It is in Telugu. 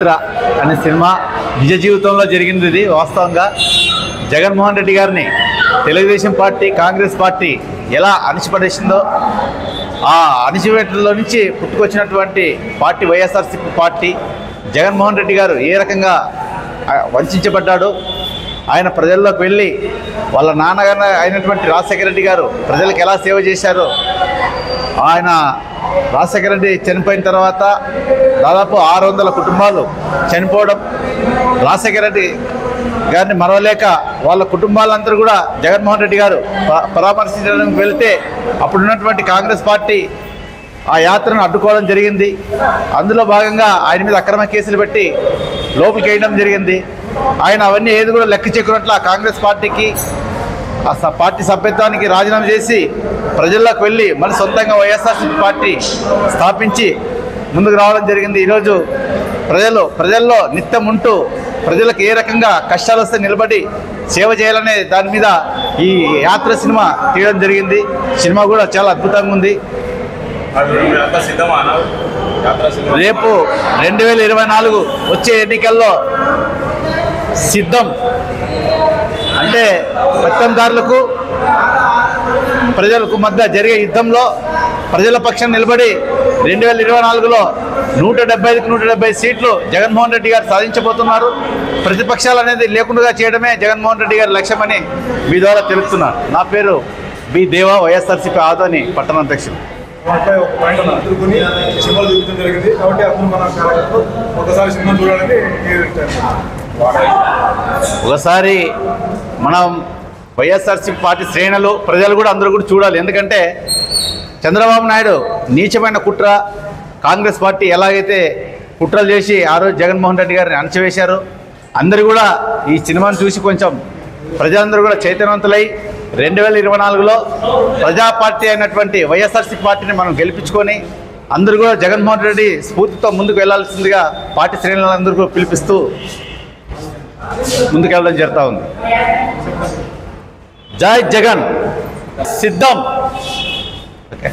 అనే సినిమా నిజ జీవితంలో జరిగింది. ఇది వాస్తవంగా జగన్మోహన్ రెడ్డి గారిని తెలుగుదేశం పార్టీ కాంగ్రెస్ పార్టీ ఎలా అణిచిపడేసిందో ఆ అణిచివేతలో నుంచి పుట్టుకొచ్చినటువంటి పార్టీ వైఎస్ఆర్సీపీ పార్టీ జగన్మోహన్ రెడ్డి గారు ఏ రకంగా వంచబడ్డాడు. ఆయన ప్రజల్లోకి వెళ్ళి వాళ్ళ నాన్నగారు అయినటువంటి రాజశేఖర రెడ్డి గారు ప్రజలకు ఎలా సేవ చేశారో, ఆయన రాజశేఖర రెడ్డి చనిపోయిన తర్వాత దాదాపు 600 కుటుంబాలు చనిపోవడం, రాజశేఖర రెడ్డి గారిని మరవలేక వాళ్ళ కుటుంబాలందరూ కూడా జగన్మోహన్ రెడ్డి గారు పరామర్శించడానికి వెళ్తే అప్పుడున్నటువంటి కాంగ్రెస్ పార్టీ ఆ యాత్రను అడ్డుకోవడం జరిగింది. అందులో భాగంగా ఆయన మీద అక్రమ కేసులు పెట్టి లోపలికి వేయడం జరిగింది. ఆయన అవన్నీ ఏది కూడా లెక్క చేయకున్నట్లు ఆ కాంగ్రెస్ పార్టీకి ఆ పార్టీ సభ్యత్వానికి రాజీనామా చేసి ప్రజల్లోకి వెళ్ళి మళ్ళీ సొంతంగా వైఎస్ఆర్సీపీ పార్టీ స్థాపించి ముందుకు రావడం జరిగింది. ఈరోజు ప్రజల్లో నిత్యం ఉంటూ ప్రజలకు ఏ రకంగా కష్టాలు వస్తే నిలబడి సేవ చేయాలనే దాని మీద ఈ యాత్ర సినిమా తీయడం జరిగింది. సినిమా కూడా చాలా అద్భుతంగా ఉంది. రేపు 2024 వచ్చే ఎన్నికల్లో సిద్ధం అంటే పెత్తందారులకు ప్రజలకు మధ్య జరిగే యుద్ధంలో ప్రజల పక్షం నిలబడి 2024లో 175కి 170 సీట్లు జగన్మోహన్ రెడ్డి గారు సాధించబోతున్నారు. ప్రతిపక్షాలు అనేది లేకుండా చేయడమే జగన్మోహన్ రెడ్డి గారి లక్ష్యమని మీ ద్వారా తెలుపుతున్నారు. నా పేరు బి దేవా, వైఎస్ఆర్సీపీ ఆదోని పట్టణ అధ్యక్షుడు. ఒకసారి మనం వైఎస్ఆర్సీపీ పార్టీ శ్రేణులు ప్రజలు కూడా అందరూ కూడా చూడాలి. ఎందుకంటే చంద్రబాబు నాయుడు నీచమైన కుట్ర, కాంగ్రెస్ పార్టీ ఎలాగైతే కుట్రలు చేసి ఆ రోజు జగన్మోహన్ రెడ్డి గారిని అణచివేశారు, అందరూ కూడా ఈ సినిమాను చూసి కొంచెం ప్రజలందరూ కూడా చైతన్యవంతులై 2024లో ప్రజా పార్టీ అయినటువంటి వైఎస్ఆర్సీపీ పార్టీని మనం గెలిపించుకొని అందరూ కూడా జగన్మోహన్ రెడ్డి స్ఫూర్తితో ముందుకు వెళ్లాల్సిందిగా పార్టీ శ్రేణులందరూ కూడా పిలిపిస్తూ ముందుకెళ్ళడం జరుగుతూ ఉంది. జై జగన్, సిద్ధం. ఓకే.